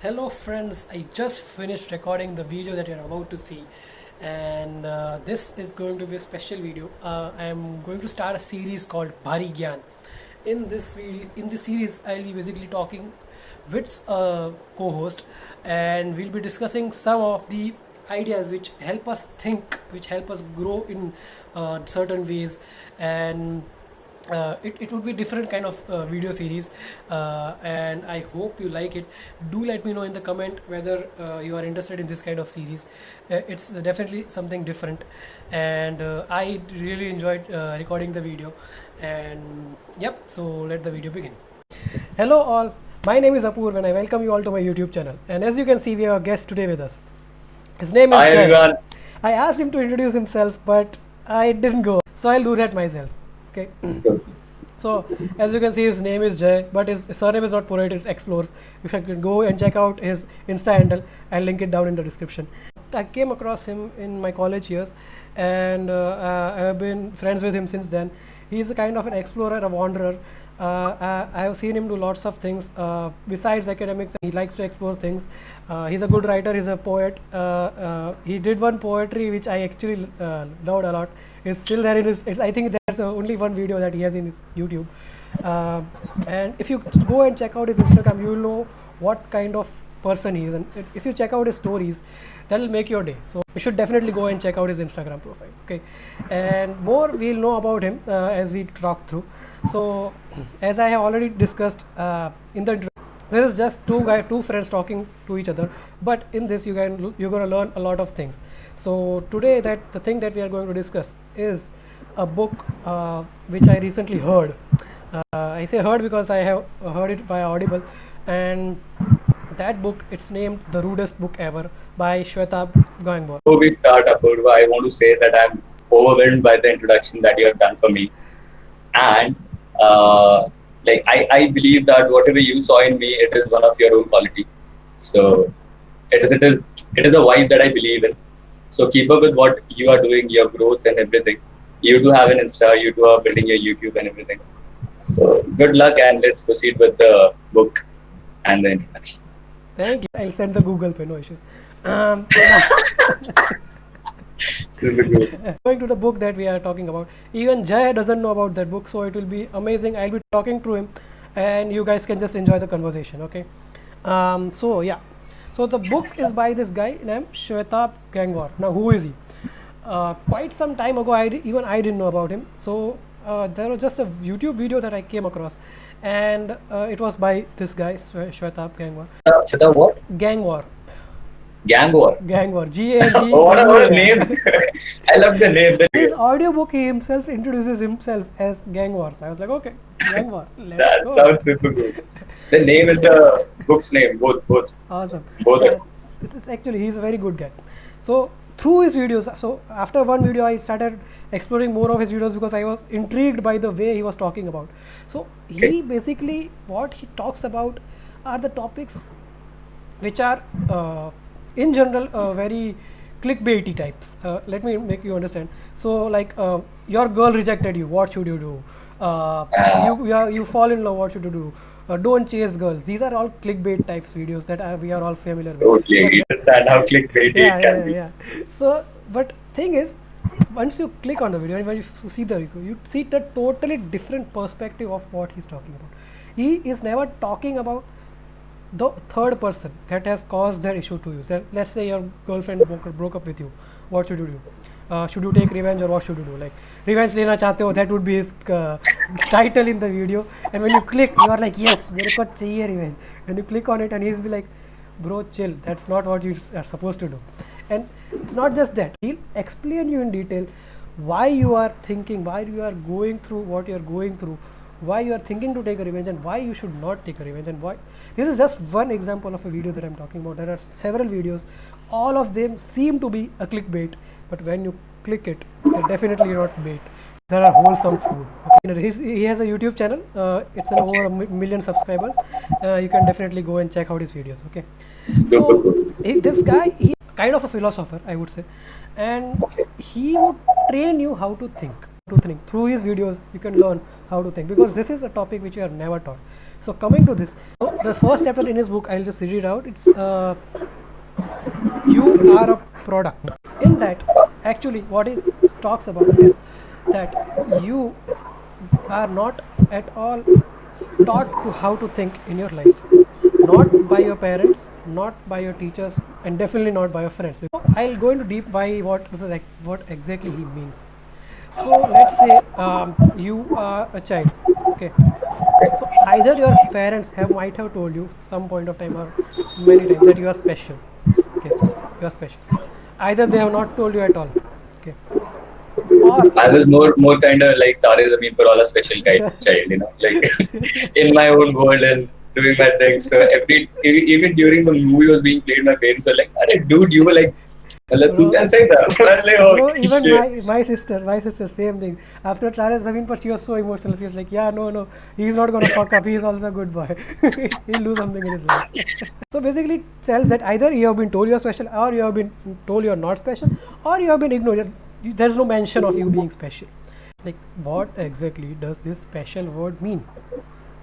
Hello friends, I just finished recording the video that you're about to see, and this is going to be a special video. I am going to start a series called Bhari Gyan. In this series I'll be basically talking with a co-host, and we'll be discussing some of the ideas which help us think, which help us grow in certain ways, and it would be different kind of video series, and I hope you like it. Do let me know in the comment whether you are interested in this kind of series. It's definitely something different, and I really enjoyed recording the video. And yep, so let the video begin. Hello all, my name is Apoor and I welcome you all to my YouTube channel. And as you can see, we have a guest today with us. His name is Hi Jay. everyone. I asked him to introduce himself, but I didn't go, so I'll do that myself. Okay. So as you can see, his name is Jay, but his surname is not Purohit, it's Explores. If you can go and check out his Insta handle, I'll link it down in the description. I came across him in my college years, and I have been friends with him since then. He's a kind of an explorer, a wanderer. I have seen him do lots of things besides academics. He likes to explore things. He's a good writer. He's a poet. He did one poetry which I actually loved a lot. It's still there in his. I think there's only one video that he has in his YouTube. And if you go and check out his Instagram, you will know what kind of person he is. And if you check out his stories, that'll make your day. So you should definitely go and check out his Instagram profile. Okay, and more we'll know about him as we talk through. So as I have already discussed in the there is just two friends talking to each other, but in this you're going to learn a lot of things. So today the thing that we are going to discuss is a book which I recently heard. I say heard because I have heard it by Audible, and that book, it's named The Rudest Book Ever by Shwetab Gangwar. Before we start, Apurva, I want to say that I'm overwhelmed by the introduction that you have done for me. And I believe that whatever you saw in me, it is one of your own quality. So it is a vibe that I believe in. So keep up with what you are doing, your growth and everything. You do have an Insta, you do are building your YouTube and everything. So good luck, and let's proceed with the book and the introduction. Thank you. I'll send the Google Pay, no issues. Super good. Going to the book that we are talking about, even Jay doesn't know about that book, so it will be amazing. I'll be talking through him, and you guys can just enjoy the conversation. Okay. So yeah, so the book is by this guy named Shwetab Gangwar. Now who is he? Quite some time ago, even I didn't know about him. So there was just a YouTube video that I came across, and it was by this guy Shwetab Gangwar. Shweta, what? Gangwar. Gang War. Gangwar. G-A-N-G. Oh, what a name! I love the name. His audiobook, he himself introduces himself as Gangwar. So I was like, okay, Gangwar. That sounds super good. The name and the book's name, both. Awesome. Both. Yes, it's actually, he's a very good guy. So through his videos, so after one video, I started exploring more of his videos because I was intrigued by the way he was talking about. So he basically, what he talks about are the topics which are in general very clickbaity types. Let me make you understand. So like your girl rejected you, what should you do? You fall in love, what should you do? Don't chase girls. These are all clickbait types videos that we are all familiar with. Totally understand how clickbaity it can be. Yeah. So but thing is, once you click on the video and when you see the video, you see the totally different perspective of what he's talking about. He is never talking about the third person that has caused that issue to you. So let's say your girlfriend broke up with you. What should you do? Should you take revenge, or what should you do? Like, revenge lena chahte ho, that would be his title in the video. And when you click, you are like, yes, mere ko chahiye revenge. When you click on it, and he's be like, bro, chill, that's not what you are supposed to do. And it's not just that, he'll explain you in detail why you are thinking, why you are going through what you are going through, why you are thinking to take a revenge, and why you should not take a revenge, and why. This is just one example of a video that I'm talking about. There are several videos. All of them seem to be a clickbait, but when you click it, they're definitely not bait. There are wholesome food. Okay. He has a YouTube channel. It's over a million subscribers. You can definitely go and check out his videos. Okay. Super So good. this guy, he kind of a philosopher, I would say, and he would train you how to think. Through his videos, you can learn how to think, because this is a topic which you are never taught. So coming to this, so the first chapter in his book, I'll just read it out. It's you are a product. In that, actually, what it talks about is that you are not at all taught to how to think in your life, not by your parents, not by your teachers, and definitely not by your friends. So I'll go into deep by what exactly he means. So let's say you are a child, okay. So either your parents have might have told you some point of time or many times that you are special, okay, you are special. Either they have not told you at all, okay, or I was more kind of like Tare Zameen Par wala special guy child, like in my own world and doing my things. So even during the movie was being played, my parents were like, "Arey dude, you were like, मतलब तू bro, कैसे ही था?" So I was like, bro, "Oh even shit." my sister, same thing. After Tara Zameen Par, she was so emotional. She was like, "Yeah, no, he's not gonna fuck up. He's also a good boy. He'll do something in his life." So basically, it tells that either you have been told you're special, or you have been told you're not special, or you have been ignored. There's no mention of you being special. Like, what exactly does this special word mean?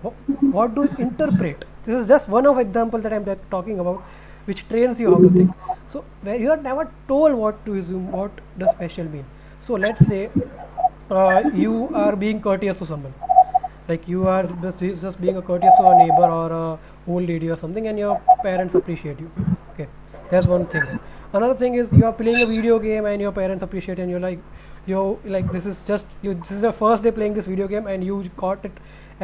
What do you interpret? This is just one of example that I'm talking about, which trains you how to think. So where you are never told what to assume, what does special mean. So let's say you are being courteous to someone, like you are just being a courteous to a neighbor or a old lady or something, and your parents appreciate you. Okay, that's one thing. Another thing is you are playing a video game and your parents appreciate, and you're like this is just you. This is the first day playing this video game, and you caught it,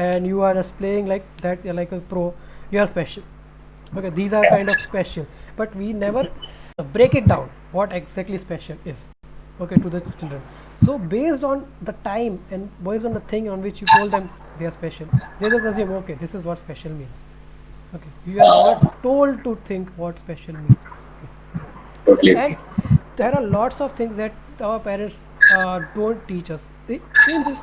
and you are just playing like that. You're like a pro. You are special. Okay, these are kind of special, but we never break it down. What exactly special is? Okay, to the children. So based on the time and based on the thing on which you told them they are special, they just assume, okay, this is what special means. Okay, you are never told to think what special means. Totally. And there are lots of things that our parents don't teach us. In this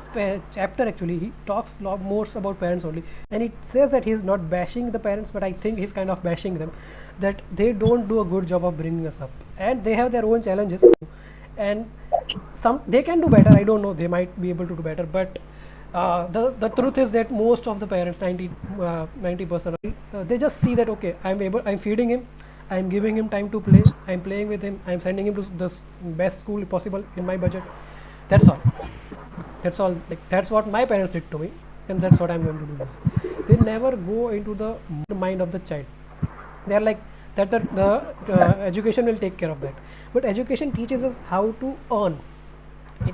chapter, actually, he talks a lot more about parents only, and it says that he's not bashing the parents, but I think he's kind of bashing them, that they don't do a good job of bringing us up, and they have their own challenges, and some they can do better. I don't know, they might be able to do better, but the truth is that most of the parents, 90%, they just see that, okay, I'm feeding him, I'm giving him time to play, I'm playing with him, I'm sending him to the best school possible in my budget. That's all. That's all. Like, that's what my parents did to me, and that's what I'm going to do this. They never go into the mind of the child. They're like that the education will take care of that, but education teaches us how to earn.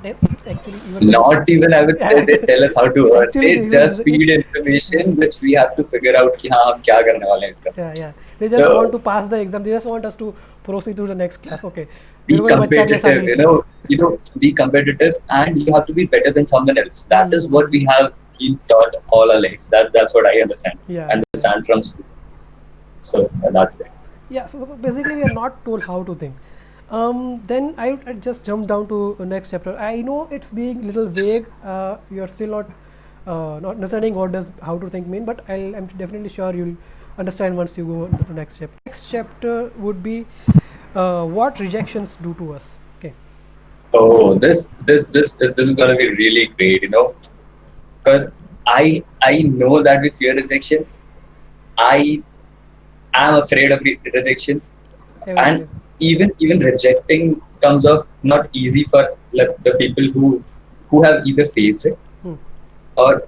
It's actually even Not even, I would say, they tell us how to earn. actually They even just feed information which we have to figure out कि हाँ हम क्या करने वाले हैं इसका. yeah, they just want So to pass the exam. They just want us to proceed to the next class. Okay, be मेरे को ये बच्चा अगले साल competitive, यही चाहिए. be competitive, and you have to be better than someone else. That is what we have been taught all our lives. That's what I understand Yeah. and understand from school. So that's it. Yeah, so basically we are not told how to think. Then I just jump down to the next chapter. I know it's being little vague. You're still not understanding what does how to think mean, but I'm definitely sure you'll understand once you go to the next chapter. Next chapter would be what rejections do to us. Okay. Oh, this is gonna be really great, because I know that we fear rejections. I am afraid of rejections, Everyone and is. even rejecting comes off not easy for like the people who have either faced it Hmm. or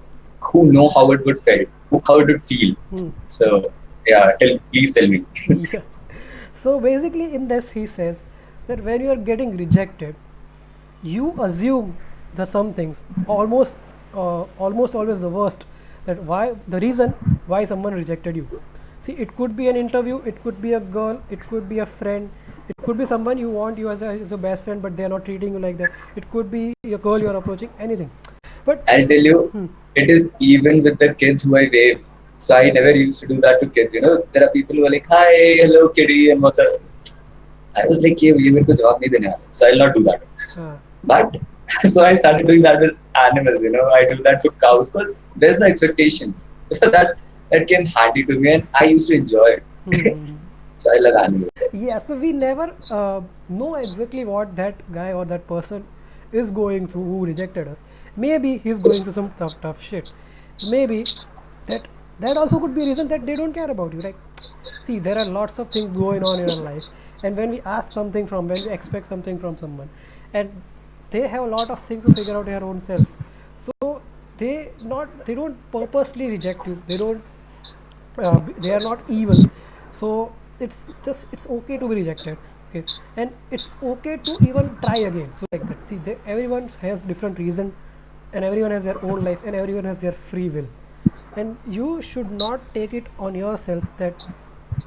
who know how it would feel, how it would feel. Hmm. So yeah, please tell me. Yeah. So basically, in this, he says that when you are getting rejected, you assume that some things almost always the worst, that why the reason why someone rejected you. See, it could be an interview, it could be a girl, it could be a friend, it could be someone you want you as a best friend, but they are not treating you like that. It could be a girl you are approaching, anything. But I'll tell you, hmm, it is even with the kids who I wave. So I never used to do that to kids. There are people who are like, "Hi, hello, kitty," and what's up. I was like, ये मेरे को जवाब नहीं देने वाला, so I'll not do that. uh, But so I started doing that with animals. I do that to cows because there's no expectation. So that came handy to me, and I used to enjoy it. hmm. So I love animals. Yeah, so we never know exactly what that guy or that person is going through who rejected us. Maybe he's going through some tough shit. Maybe that that also could be a reason that they don't care about you. Like, see, there are lots of things going on in our life, and when we ask something from, when we expect something from someone, and they have a lot of things to figure out their own self, so they don't purposely reject you. They are not evil. So it's okay to be rejected. Okay, and it's okay to even try again. So like that, see, everyone has different reason, and everyone has their own life, and everyone has their free will, and you should not take it on yourself that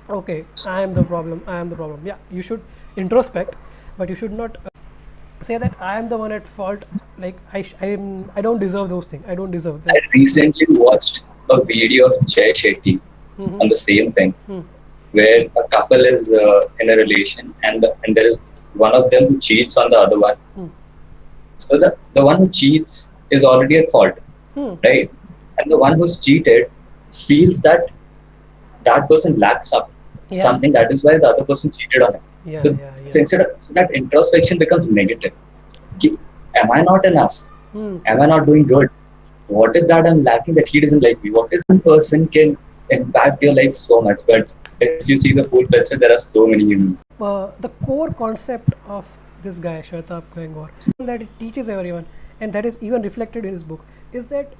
okay, I am the problem, I am the problem. Yeah, you should introspect, but you should not say that I am the one at fault. Like I don't deserve those things, I don't deserve I that. recently watched a video of Jay Shetty Mm-hmm. on the same thing, Hmm. where a couple is in a relation, and there is one of them who cheats on the other one. Hmm. So the one who cheats is already at fault, Hmm. right? And the one who's cheated feels that that person lacks Yeah, something. That is why the other person cheated on him. yeah, So, yeah, so yeah. instead of, so that introspection becomes negative. Am I not enough? Hmm. Am I not doing good? What is that I'm lacking that he doesn't like me? What is one person can impact your life so much? But if you see the whole picture, there are so many humans. The core concept of this guy Shwetab Kengor that it teaches everyone, and that is even reflected in his book, is that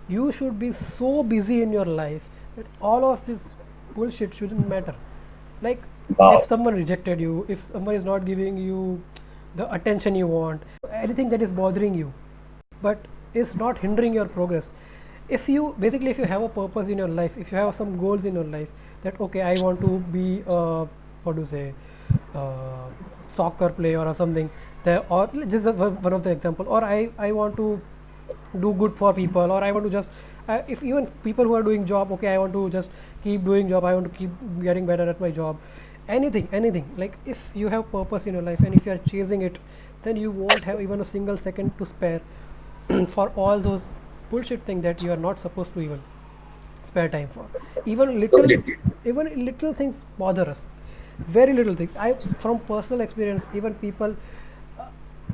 you should be so busy in your life that all of this bullshit shouldn't matter. Like, if Wow. someone rejected you, if someone is not giving you the attention you want, anything that is bothering you, but is not hindering your progress. If you basically, if you have a purpose in your life, if you have some goals in your life, that okay, I want to be what do you say, uh, soccer player or something, there, or just one of the example, or I want to do good for people, or I want to just if even people who are doing job, okay, I want to just keep doing job, I want to keep getting better at my job, anything. Like, if you have purpose in your life and if you are chasing it, then you won't have even a single second to spare for all those bullshit thing that you are not supposed to even spare time for. even little Totally agree. Even little things bother us, very little things. I, from personal experience, even people uh,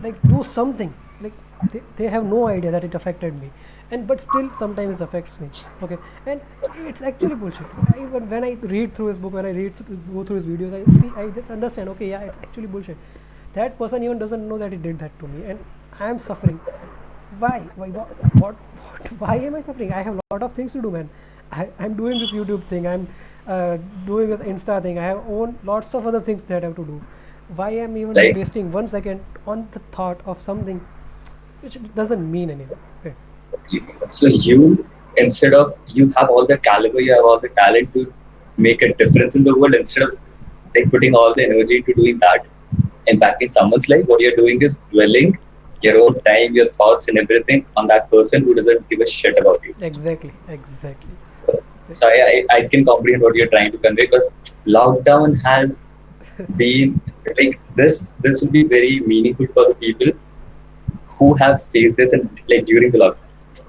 like do something, like they have no idea that it affected me, and but still sometimes it affects me. Okay, and it's actually bullshit. Even when I read through his book, when I go through his videos, I just understand, okay, yeah, it's actually bullshit. That person even doesn't know that he did that to me, and I am suffering. Why why am I suffering? I have a lot of things to do, man. I'm doing this YouTube thing, I'm doing this Insta thing, I have own lots of other things that I have to do. Why am I even Right? wasting 1 second on the thought of something which doesn't mean anything? Okay. So you, instead of, you have all the caliber, you have all the talent to make a difference in the world. Instead of like putting all the energy into doing that, impacting someone's life, what you're doing is dwelling your own time, your thoughts, and everything on that person who doesn't give a shit about you. Exactly. So I can comprehend what you're trying to convey, because lockdown has been like this. This will be very meaningful for the people who have faced this and like during the lockdown.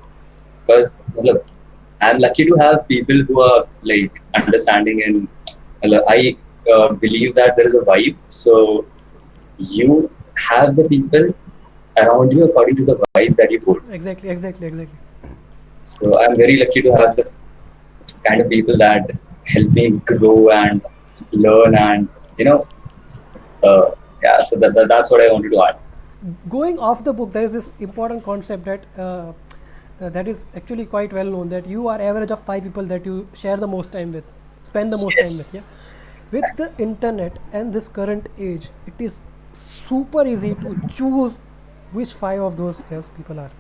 Because I'm lucky to have people who are like understanding, and I believe that there is a vibe. So you have the people around you according to the vibe that you hold. Exactly. So I'm very lucky to have the kind of people that help me grow and learn, and you know, yeah. So that's what I wanted to add. Going off the book, there is this important concept that that is actually quite well known, that you are average of 5 people that you share the most time with, spend the most time with. Yeah, Yes, with exactly. the internet and this current age, it is super easy to choose which 5 of those people are.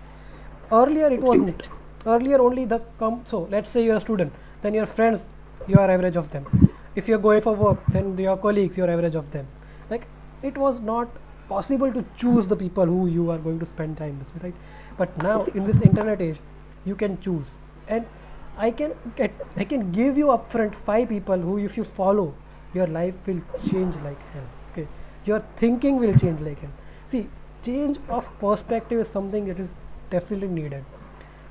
Earlier it Totally. wasn't. Earlier only the so let's say you're a student, then your friends, you are average of them. If you're going for work, then your colleagues, you're average of them. Like, it was not possible to choose the people who you are going to spend time with, right? But now in this internet age, you can choose, and I can give you upfront 5 people who, if you follow, your life will change like hell. Okay, your thinking will change like hell. See, change of perspective is something that is definitely needed.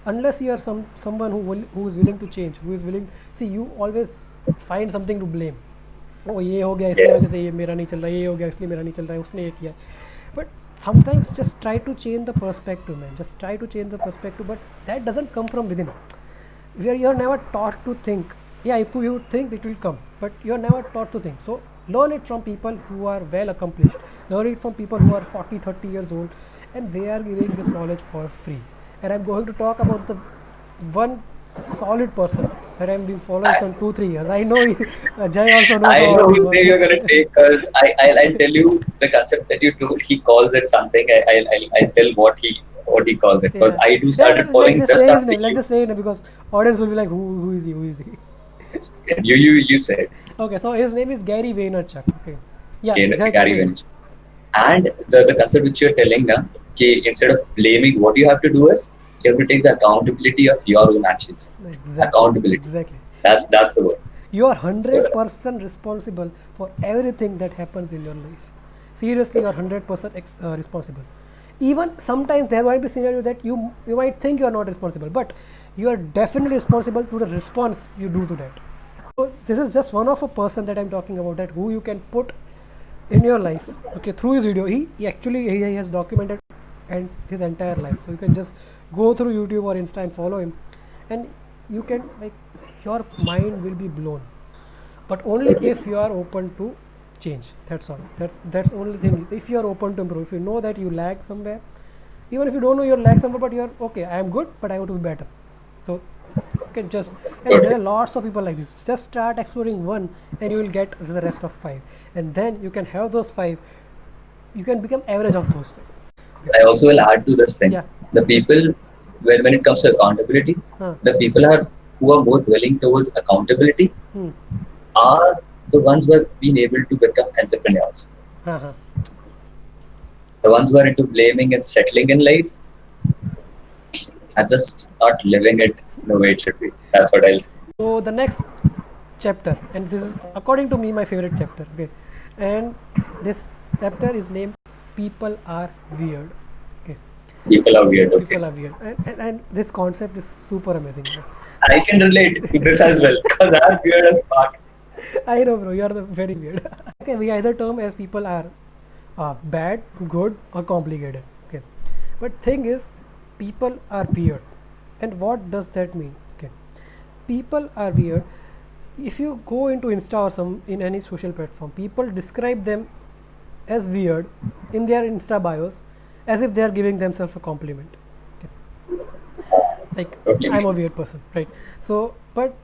Unless you are someone who is willing to change, who is willing, see, you always find something to blame. ओ ये हो गया इसकी वजह से ये Yes. मेरा नहीं चल रहा, ये हो गया इसलिए मेरा नहीं चल रहा है, उसने ये किया. But sometimes just try to change the perspective, man. Just try to change the perspective, but that doesn't come from within. where you're never taught to think. Yeah, if you think, it will come, but you're never taught to think. So learn it from people who are well accomplished. Learn it from people who are 40, 30 years old, and they are giving this knowledge for free. And I'm going to talk about the one solid person that I've been following I, from 2, 3 years. I know Jay also knows I know whose about name you're gonna take because I'll tell you the concept that you do. He calls it something. I'll tell what he calls it because yeah. I do started Then let's following just just say his after name. Let's you. just say his name because audience will be like, who is he? Who is he? You said Okay, so his name is Gary Vaynerchuk. Okay, yeah, Jay, Gary continue. Vaynerchuk. And the concept which you're telling now, instead of blaming, what you have to do is you have to take the accountability of your own actions. Exactly, Accountability. exactly. That's the word. You are So 100% responsible for everything that happens in your life. Seriously, you are 100% responsible. Even sometimes there might be scenario that you might think you are not responsible, but you are definitely responsible to the response you do to that. So this is just one of a person that I'm talking about, that who you can put in your life. Okay, through his video, he actually he has documented and his entire life. So you can just go through YouTube or Insta and follow him, and you can like your mind will be blown, but only if you are open to change. That's all. That's only thing. If you are open to improve, if you know that you lag somewhere, even if you don't know you're lag somewhere, but you're okay, I am good, but I want to be better. So you can just, and there totally. are lots of people like this. Just start exploring one, and you will get the rest of five, and then you can have those five. You can become average of those five. Okay. I also will add to this thing. Yeah. The people, when it comes to accountability, Huh. the people who are more willing towards accountability Hmm. are the ones who have been able to become entrepreneurs. Uh-huh. The ones who are into blaming and settling in life are just not living it the way it should be. That's what I'll say. So the next chapter, and this is according to me my favorite chapter. Okay, and this chapter is named "People Are Weird." Okay, People are weird, okay. people are weird, and this concept is super amazing. I can relate to this as well because I'm weird as fuck. I know, bro, you are the very weird. Okay, we either term as people are bad, good, or complicated. Okay, but thing is, people are weird, and what does that mean? Okay, people are weird. If you go into Insta or some in any social platform, people describe them as weird in their Insta bios, as if they are giving themselves a compliment. Okay, like Totally I'm a mean. weird person, right? So, but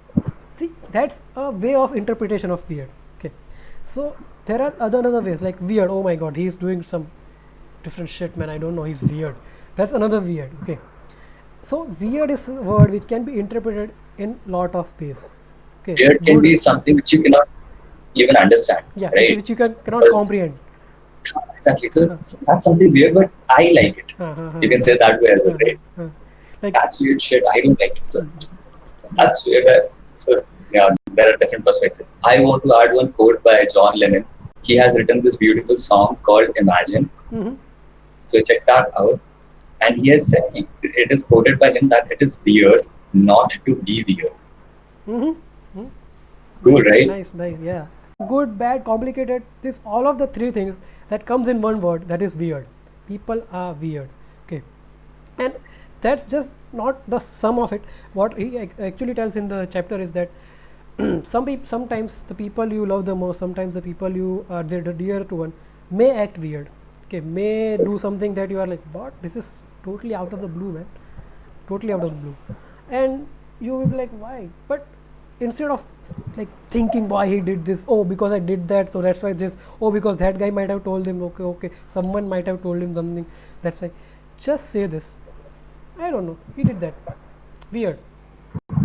see, that's a way of interpretation of weird. Okay, so there are other ways like weird. Oh my God, he's doing some different shit, man. I don't know. He's weird. That's another weird. Okay, so weird is a word which can be interpreted in lot of ways. Okay, Weird can good. be something which you cannot even understand, Yeah, right? which you cannot comprehend. Exactly. Huh, So that's something weird, but I like it. huh, huh, You huh, can say that way as well, huh, right? huh. Like, That's weird shit. I don't like it. So yeah. that's weird. So yeah, there are different perspectives. I want to add one quote by John Lennon. He has written this beautiful song called Imagine. Mm-hmm. So check that out. And he has said, it is quoted by him that it is weird not to be weird. Mm-hmm. Mm. Cool, Nice, right? nice, nice. Yeah. Good, bad, complicated. This all of the three things that comes in one word. That is weird. People are weird. Okay, and that's just not the sum of it. What he actually tells in the chapter is that sometimes the people you love the most, sometimes the people you are the dear to one, may act weird. Okay, may do something that you are like, what? This is totally out of the blue, man. Totally out of the blue, and you will be like, why? But instead of like thinking why he did this, oh because I did that, so that's why this, oh because that guy might have told him, okay, okay, someone might have told him something, that's why. Just say this, I don't know, he did that. Weird.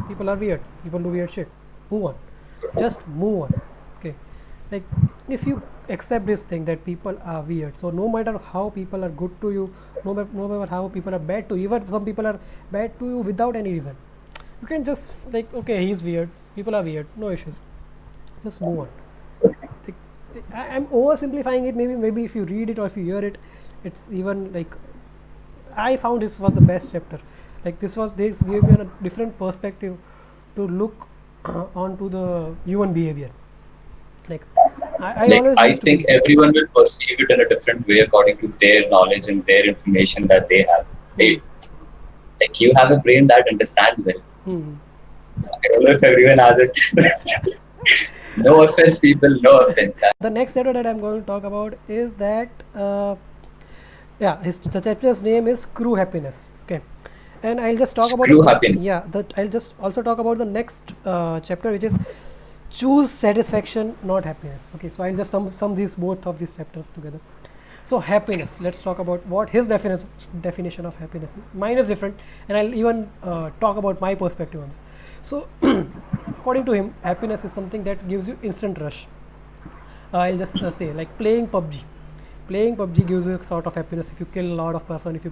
People are weird. People do weird shit. Move on. Just move on. Okay. Like if you accept this thing that people are weird, so no matter how people are good to you, no matter how people are bad to you, even some people are bad to you without any reason, you can just like, okay, he's weird. People are weird. No issues. Just move on. Like, I'm oversimplifying it. Maybe if you read it or if you hear it, it's even like I found this was the best chapter. Like this gave me a different perspective to look onto the human behavior. Like I Like always I used to think be. everyone will perceive it in a different way according to their knowledge and their information that they have. Hmm. Right? Like you have a brain that understands well. Hmm. I don't know if everyone has it. No offense, people. No offense. The next chapter that I'm going to talk about is that the chapter's name is Screw Happiness. Okay, and I'll just talk about Screw happiness. I'll just also talk about the next chapter, which is choose satisfaction, not happiness. Okay, so I'll just sum these both of these chapters together. So happiness. Let's talk about what his definition of happiness is. Mine is different, and I'll even talk about my perspective on this. So, according to him, happiness is something that gives you instant rush. I'll just say like playing PUBG. Playing PUBG gives you a sort of happiness if you kill a lot of person, if you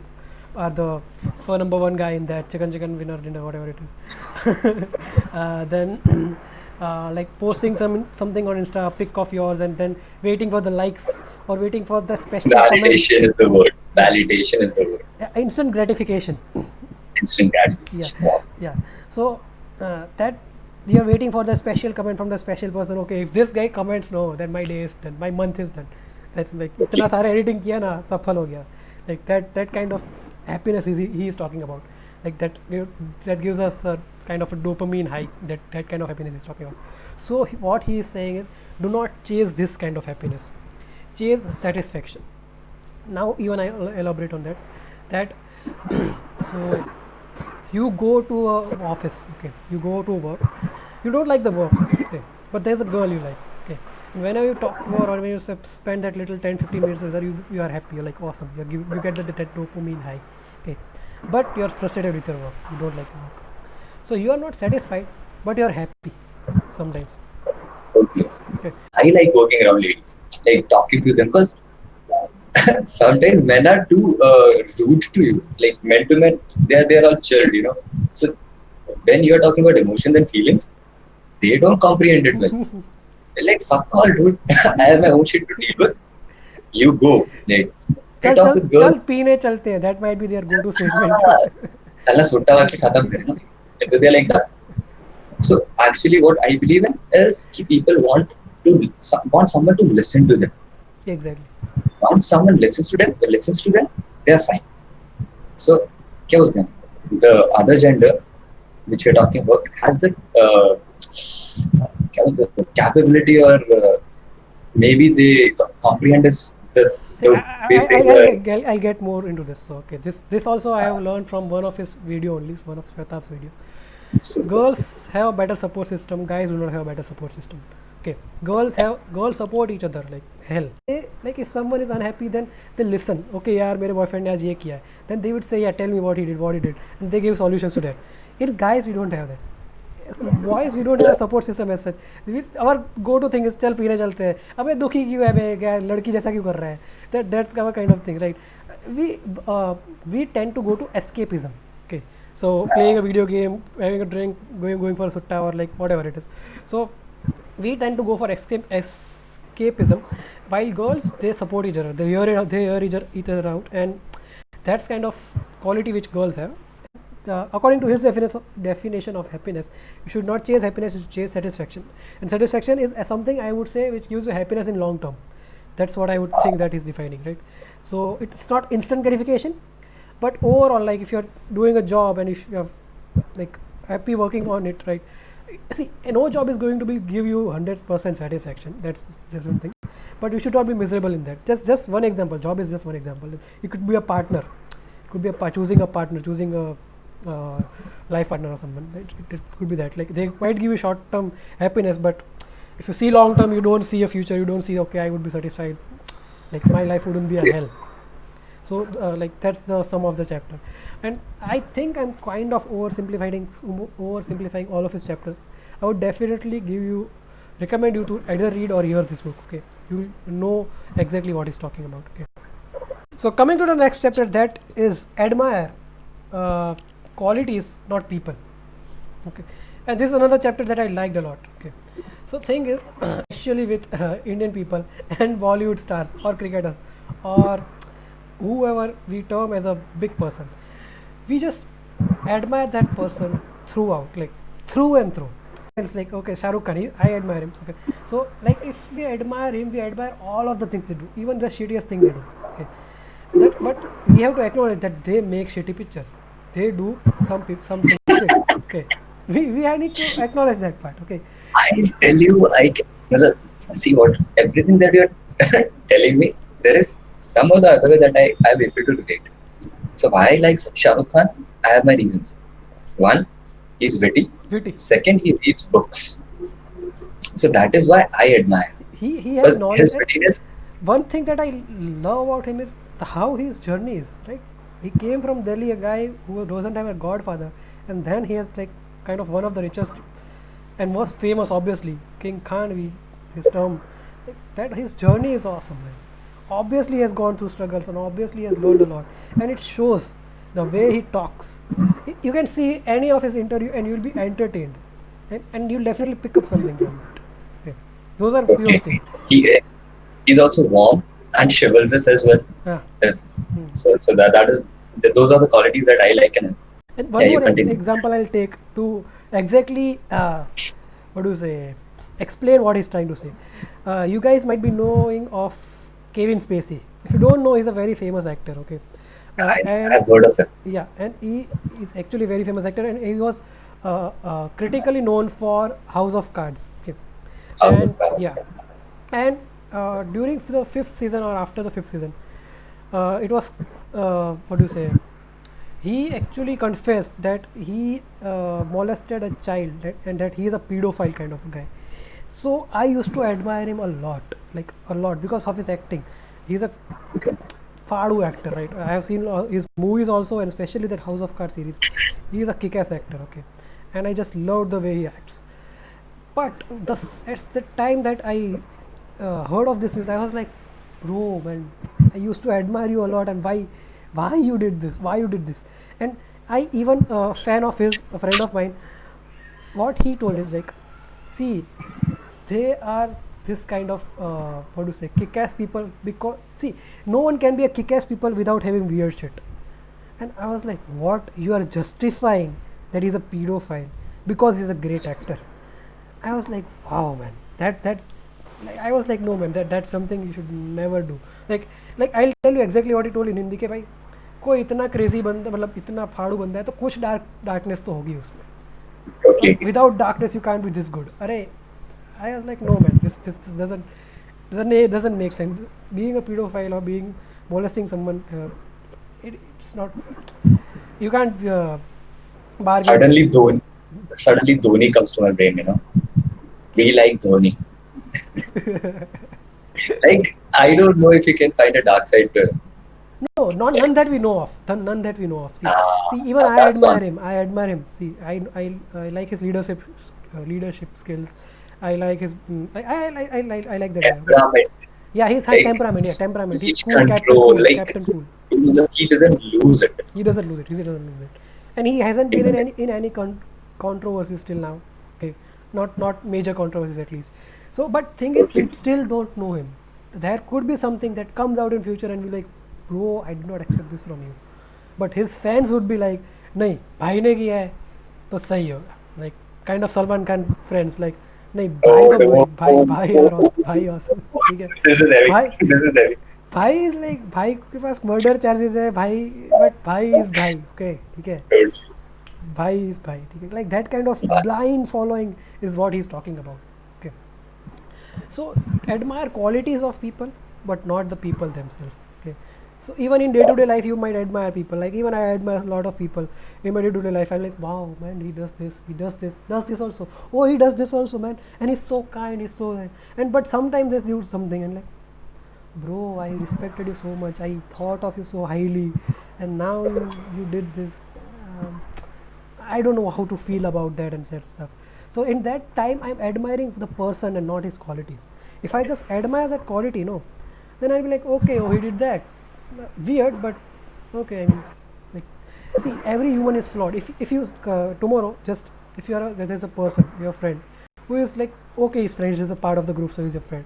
are the for number one guy in that chicken winner dinner, whatever it is. Then like posting something on Insta, a pic of yours, and then waiting for the likes or waiting for the special comment. Validation is the word. Validation is the word. Instant gratification. Instant gratification. Yeah. So that you're waiting for the special comment from the special person. Okay, if this guy comments no, then my day is done, my month is done. That's like इतना सारा editing किया ना सफल हो गया. Like that kind of happiness he is talking about. Like that gives us a kind of a dopamine high. That kind of happiness he's talking about. So what he is saying is, do not chase this kind of happiness. Chase satisfaction. Now even I elaborate on that. That so you go to a office. Okay, you go to work. You don't like the work. Okay, but there's a girl you like. Okay, and whenever you talk to her or when you spend that little 10-15 minutes with her, you are happy. You're like awesome. You get that dopamine high. Okay, but you're frustrated with your work. You don't like your work. So you are not satisfied, but you're happy sometimes. Okay. I like working around ladies, like talking to them, because sometimes men are too rude to you. Like men to men, they're all chilled, you know. So when you're talking about emotions and feelings, they don't comprehend it well. They're like, fuck all, dude. I have my own shit to deal with. You go. Like, चल पीने चलते हैं. That might be their go-to statement. चलना सुट्टा वाले खत्म करें ना. They're like that. So actually, what I believe in is that people want someone to listen to them. Exactly. Once someone listens to them, they are fine. So, क्या बोलते हैं? The other gender, which we're talking about, has the capability, or maybe they comprehend this. I'll get more into this. So, okay, this also I have learned from one of his video only, one of Shweta's video. Girls have a better support system. Guys do not have a better support system. Okay, girls support each other like hell. Like if someone is unhappy, then they listen. Okay, यार मेरे boyfriend ने आज ये किया है. Then they would say, yeah, tell me what he did, and they give solutions to that. In guys, we don't have that. Boys, we don't have a support system as such. Our go-to thing is चल पीने चलते हैं. अबे दुखी क्यों है बे? क्या लड़की जैसा क्यों कर रहा है? That's our kind of thing, right? We tend to go to escapism. Okay, so playing a video game, having a drink, going for a sutta or like whatever it is. So we tend to go for escapism, while girls, they support each other. They hear each other out, and that's kind of quality which girls have. According to his definition of happiness, you should not chase happiness, you should chase satisfaction. And satisfaction is something, I would say, which gives you happiness in long term. That's what I would think that he's defining, right? So it's not instant gratification, but overall, like if you're doing a job and if you're like happy working on it, right? See, no job is going to give you 100% satisfaction. That's something, but you should not be miserable in that. Just one example. Job is just one example. It could be a partner. It could be choosing a partner, choosing a life partner or someone. It could be that. Like they might give you short-term happiness, but if you see long-term, you don't see a future. You don't see, okay, I would be satisfied. Like my life wouldn't be a hell. So like that's the sum of the chapter, and I think I'm kind of oversimplifying all of his chapters. I would definitely recommend you to either read or hear this book. Okay, you will know exactly what he's talking about. Okay, so coming to the next chapter, that is admire qualities, not people. Okay, and this is another chapter that I liked a lot. Okay, so thing is, especially with Indian people and Bollywood stars or cricketers or whoever we term as a big person, we just admire that person throughout, like through and through. It's like, okay, Shah Rukh Khan, I admire him. Okay, so like if we admire him, we admire all of the things they do, even the shittiest thing they do. Okay, but we have to acknowledge that they make shitty pictures. They do something shit. Okay, we need to acknowledge that part. Okay. I tell you, well, see what everything that you're telling me, there is some or the other way that I'm able to relate. So why I like Shah Rukh Khan? I have my reasons. One, he's witty. Witty. Second, he reads books. So that is why I admire. He has Because knowledge. his wittiness, One thing that I love about him is how his journey is, right? He came from Delhi, a guy who doesn't have a godfather, and then he has like kind of one of the richest and most famous, obviously, King Khan. His term, like, that his journey is awesome, man. Obviously, he has gone through struggles, and obviously, he has learned a lot, and it shows the way he talks. You can see any of his interview, and you'll be entertained, and you'll definitely pick up something from it. Okay. Those are few okay, of things. he is. He's also warm and chivalrous as well. Yeah. Yes. Hmm. So that is those are the qualities that I like in him. And Yeah, one you more continue. example I'll take to exactly what do you say, explain what he's trying to say. You guys might be knowing of Kevin Spacey. If you don't know, he's a very famous actor. Okay, and I've heard of him. yeah, and he is actually a very famous actor, and he was critically known for House of Cards. Okay, House and of Cards. yeah, and during the fifth season or after the fifth season, it was what do you say? He actually confessed that he molested a child and that he is a pedophile kind of guy. So I used to admire him a lot, like a lot, because of his acting. He's a Okay. Fadu actor, right? I have seen his movies also, and especially that House of Cards series. He is a kick-ass actor, okay, and I just loved the way he acts. But at the time that I heard of this news, I was like, bro, man, I used to admire you a lot, and why you did this? Why you did this? And I even fan of his, a friend of mine, what he told is like, see, they are this kind of what do you say, kick-ass people, because see, no one can be a kick-ass people without having weird shit. And I was like, what? You are justifying that he's a pedophile because he's a great actor. I was like, wow, man, that like, I was like, no, man, that's something you should never do. Like I'll tell you exactly what he told in Hindi के भाई, कोई इतना crazy बंदा, मतलब इतना फाड़ू बंदा है तो कुछ डार्कनेस तो होगी उसमें. Okay. Without darkness you can't be this good. अरे, I was like, no, man, this doesn't make sense. Being a pedophile or being molesting someone, it's not. You can't bargain. Suddenly Dhoni comes to my brain. We like Dhoni. Like I don't know if you can find a dark side to him. No, none that we know of. None that we know of. See, even I That's admire one. him. I admire him. See, I like his leadership skills. I like his. I like that guy. Temperament, Yeah, he's high like temperament. Yeah, temperament. He's speech cool, captain control, cool, like captain cool. he doesn't lose it, He doesn't lose it. He doesn't lose it. And he hasn't been isn't it? in any controversies till now. Okay, not major controversies at least. So, but thing is, we Okay. still don't know him. There could be something that comes out in future, and we like, bro, I did not expect this from you. But his fans would be like, नहीं भाई ने किया है तो सही होगा. Like kind of Salman Khan friends, like नहीं भाई Oh, तो no. भाई awesome, ठीक है. This is heavy. भाई This is heavy. भाई इज लाइक, भाई के पास मर्डर चार्जेस है भाई, बट भाई इज भाई, ओके, ठीक है, Dude. भाई इज भाई, ठीक है. Like that kind of blind following is what he is talking about. Okay, so admire qualities of people but not the people themselves. Okay, so even in day-to-day life you might admire people, like even I admire a lot of people in my day-to-day life. I'm like, wow, man, he does this also, oh, he does this also, man, and he's so kind, he's so, and but sometimes they do something and like, bro, I respected you so much, I thought of you so highly, and now you did this. um, I don't know how to feel about that and that stuff. So in that time I'm admiring the person and not his qualities. If I just admire that quality, no, then I'll be like, okay, oh, he did that. Weird, but okay. I mean, like, see, every human is flawed. If you tomorrow, just if you are there's a person, your friend, who is like, okay, his friend is a part of the group, so he's your friend,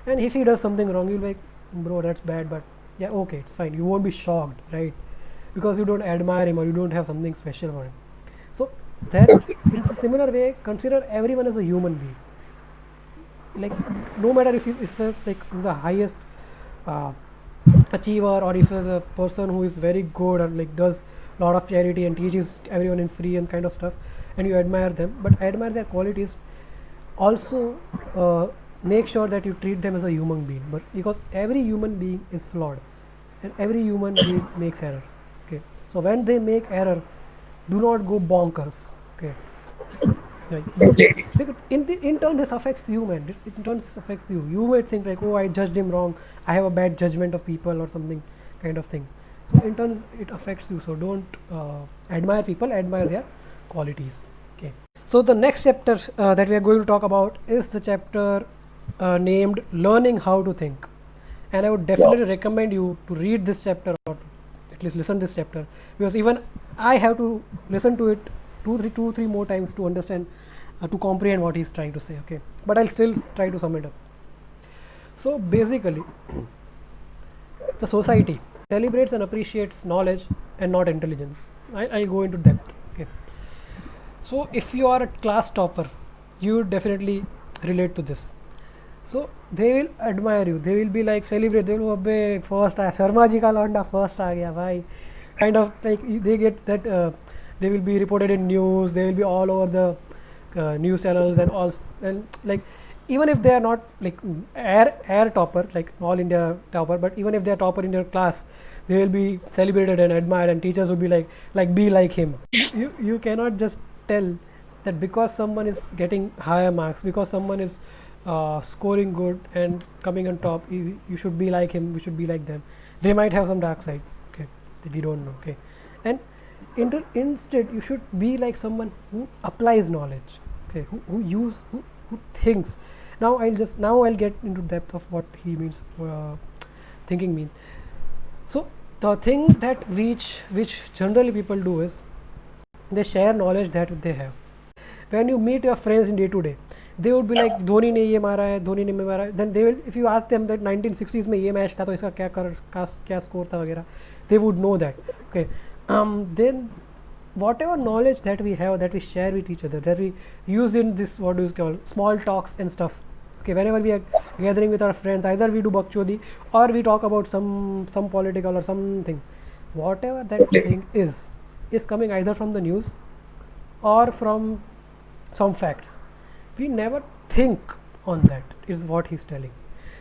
and if he does something wrong, you'll be like, bro, that's bad, but yeah, okay, it's fine. You won't be shocked, right? Because you don't admire him or you don't have something special for him. So that, Okay. in a similar way, consider everyone as a human being. Like, no matter if he's like he's the highest uh, achiever, or if he's a person who is very good or like does lot of charity and teaches everyone in free and kind of stuff, and you admire them, but admire their qualities, also make sure that you treat them as a human being, but because every human being is flawed and every human being makes errors. Okay, so when they make error, do not go bonkers. Okay, like Totally. in turn this affects you, man. In turn this affects you. You might think like, oh, I judged him wrong, I have a bad judgment of people or something kind of thing. So in turns it affects you, so don't admire people, admire their qualities. Okay, so the next chapter that we are going to talk about is the chapter named learning how to think, and I would Wow. definitely recommend you to read this chapter or at least listen this chapter, because even I have to listen to it two three more times to understand, to comprehend what he's trying to say. Okay, but I'll still try to sum it up. So basically, the society celebrates and appreciates knowledge and not intelligence. I'll go into depth. Okay, so if you are a class topper, you would definitely relate to this. So they will admire you, they will be like celebrate, they will be first Sharma ji ka लौंडा first आ गया भाई, kind of like they get that, they will be reported in news, they will be all over the news channels and all, and like even if they are not like air topper, like all India topper, but even if they are topper in their class, they will be celebrated and admired, and teachers will be like be like him. You cannot just tell that because someone is getting higher marks, because someone is scoring good and coming on top, you should be like him, we should be like them. They might have some dark side. Okay, that we don't know. Okay, and instead you should be like someone who applies knowledge. Okay, who thinks. Now I'll get into depth of what he means, thinking means. So the thing that which generally people do is they share knowledge that they have. When you meet your friends in day to day, they would be like Dhoni ने ये मारा है, धोनी ने ये मारा है. Then they will, if you ask them that 1960s में ये मैच था तो इसका क्या स्कोर था वगैरह, they would know that. Okay, then whatever knowledge that we have, that we share with each other, that we use in this, what do you call, small talks and stuff. Okay, whenever we are gathering with our friends, either we do bakchodi or we talk about some political or something. Whatever that thing is coming either from the news or from some facts. We never think on that, is what he's telling.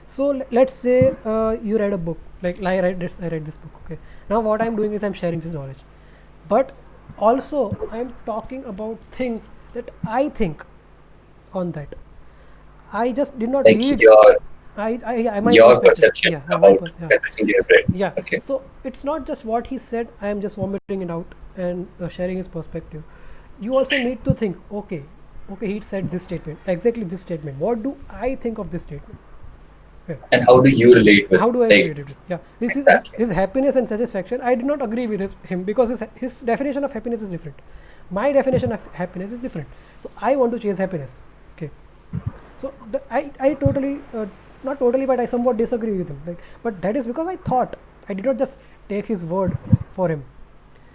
So let's say you read a book, like I read this book. Okay, now what I'm doing is I'm sharing this knowledge, but also I'm talking about things that I think on that. I just did not Like read. your I my your perspective. perception Yeah, my about yeah. everything you have read. Yeah, Okay. so it's not just what he said, I am just vomiting it out and sharing his perspective. You also need to think, okay, he said this statement, exactly this statement, what do I think of this statement? Okay. And how do you relate with How do I like relate it? Yeah, this is exactly. his happiness and satisfaction. I did not agree with him because his definition of happiness is different. My definition of happiness is different. So I want to chase happiness. Okay, so I totally, not totally, but I somewhat disagree with him. Right? But that is because I thought, I did not just take his word for him.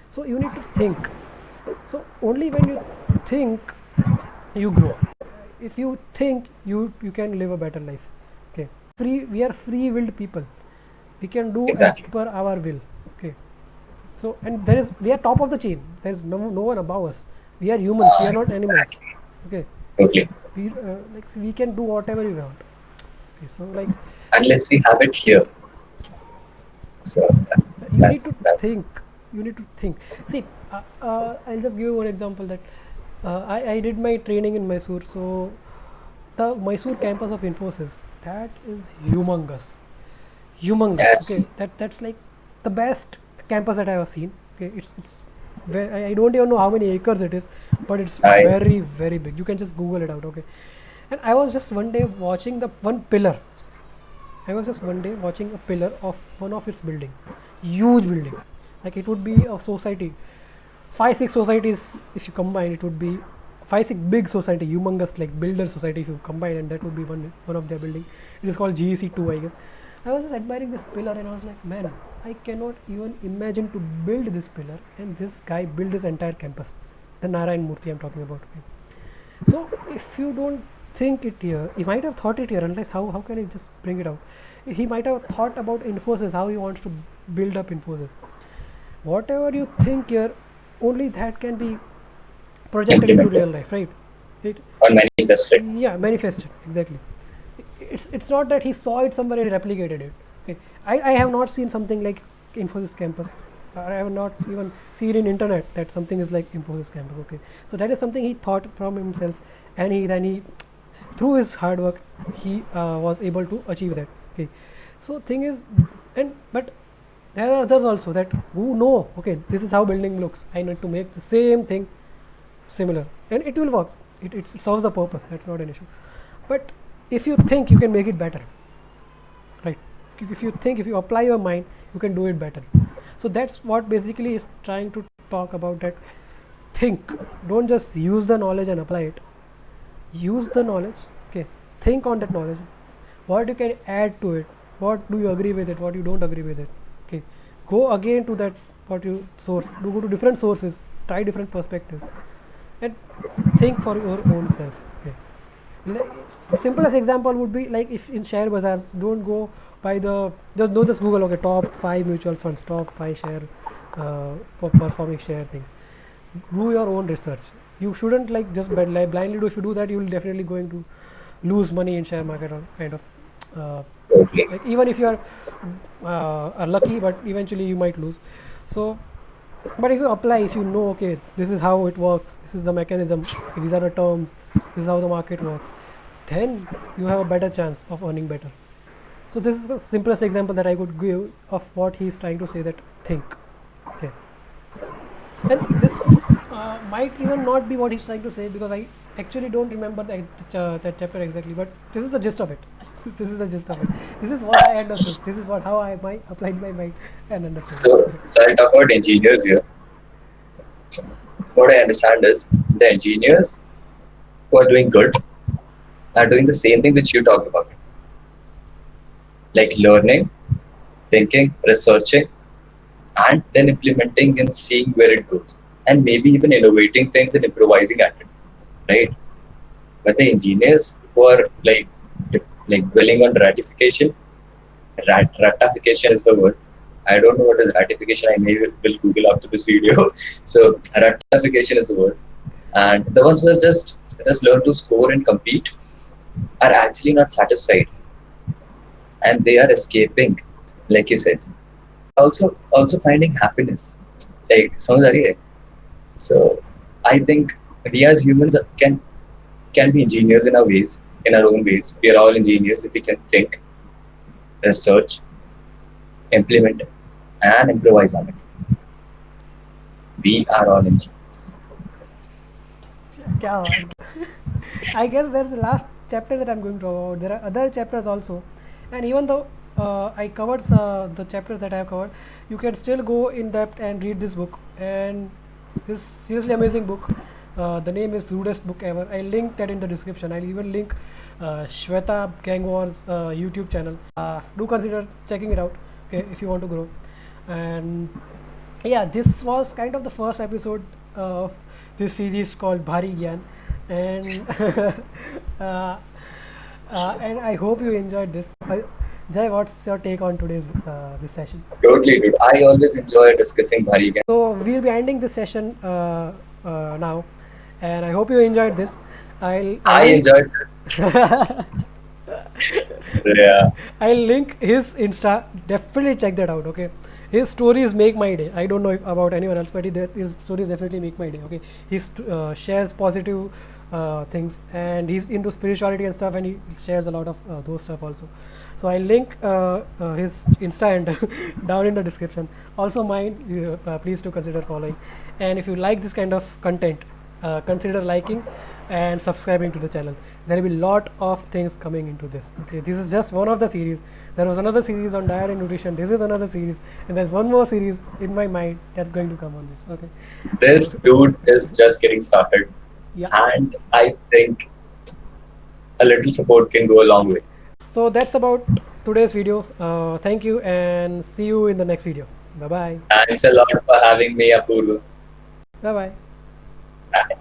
So you need to think. So only when you think, you grow. If you think, you can live a better life. Okay, we are free willed people, we can do as Exactly. per our will. Okay, so and there is, we are top of the chain, there is no one above us. We are humans, we are not animals. Exactly. Okay, Totally. we like, so we can do whatever we want. Okay, so like Unless we have it here. So you need to that's think, you need to think. See, I'll just give you one example that I did my training in Mysore. So the Mysore campus of Infosys, that is humongous. that's Okay, that's like the best campus that I have seen. Okay, it's I don't even know how many acres it is, but it's I very big. You can just Google it out. Okay, and I was just one day watching the one pillar. I was just one day watching a pillar of one of its building, huge building, like it would be a society, 5 6 societies if you combine. It would be 5 6 big society, humongous, like builder society if you combine, and that would be one of their building. It is called GEC2, I guess. I was just admiring this pillar, and I was like, man, I cannot even imagine to build this pillar, and this guy built this entire campus. The Narayan Murthy I'm talking about. Okay. So if you don't think it here, he might have thought it here, unless how can I just bring it out? He might have thought about Infosys, how he wants to build up Infosys. Whatever you think here, only that can be projected into implemented real life, right? It, or manifested. yeah, manifested, exactly. It's not that he saw it somewhere and replicated it. Okay, I have not seen something like Infosys campus. I have not even seen in internet that something is like Infosys campus. Okay, so that is something he thought from himself, and he through his hard work he was able to achieve that. Okay, so thing is, and but there are others also that who know, okay, this is how building looks, I need to make the same thing similar, and it will work. It serves a purpose, that's not an issue. But if you think you can make it better, right, if you think, if you apply your mind, you can do it better. So that's what basically is trying to talk about, that think, don't just use the knowledge and apply it. Use the knowledge, okay, think on that knowledge, what you can add to it, what do you agree with it, what you don't agree with it. Okay, go again to that, what you source, do go to different sources, try different perspectives, and think for your own self. Okay, the simplest example would be like, if in share bazaars, don't go by the, just Google, okay, top 5 mutual funds, top 5 share for performing share things. Do your own research. You shouldn't like just like blindly do. If you do that, you will definitely going to lose money in share market, or kind of Totally. like, even if you are lucky, but eventually you might lose. So but if you apply, if you know, okay, this is how it works, this is the mechanism, these are the terms, this is how the market works, then you have a better chance of earning better. So this is the simplest example that I could give of what he's trying to say, that think. Okay, and this might even not be what he's trying to say, because I actually don't remember that chapter exactly, but this is the gist of it. This is the gist of it. This is what I understood. This is what how I might applied my mind and understood it. So, Okay. so I'll talk about engineers here. What I understand is the engineers who are doing good are doing the same thing which you talked about, like learning, thinking, researching, and then implementing and seeing where it goes, and maybe even innovating things and improvising at it, right? But the engineers who are like dwelling on ratification, ratification is the word. I don't know what is ratification. I may will Google after this video. So ratification is the word. And the ones who have just learn to score and compete are actually not satisfied, and they are escaping, like you said. Also finding happiness, like समझ आ रही है? So I think we as humans can be engineers in our ways, in our own ways. We are all engineers if we can think, research, implement, and improvise on it. We are all engineers. क्या I guess that's the last chapter that I'm going to talk about. There are other chapters also, and even though I covered the chapters that I have covered, you can still go in depth and read this book. And this seriously amazing book. The name is Rudest Book Ever. I'll link that in the description. I'll even link Shweta Gangwar's YouTube channel. Do consider checking it out, okay, if you want to grow. And yeah, this was kind of the first episode of this series called Bhari Gyan, and uh, and I hope you enjoyed this. Jai, what's your take on today's this session? Totally, dude. I always enjoy discussing Bhari Gyan. So we'll be ending this session now, and I hope you enjoyed this. I enjoyed this. So, yeah. I'll link his Insta. Definitely check that out. Okay, his stories make my day. I don't know if about anyone else, but his stories definitely make my day. Okay, he shares positive things, and he's into spirituality and stuff, and he shares a lot of those stuff also. So I'll link his Insta and down in the description. Also mine. Please do consider following, and if you like this kind of content, consider liking and subscribing to the channel. There will be lot of things coming into this. Okay, this is just one of the series. There was another series on diet and nutrition. This is another series, and there's one more series in my mind that's going to come on this. Okay, This dude is just getting started, yeah. and I think a little support can go a long way. So that's about today's video. Thank you, and see you in the next video. Bye bye. Thanks a lot for having me, Apurva. Bye bye. Bye.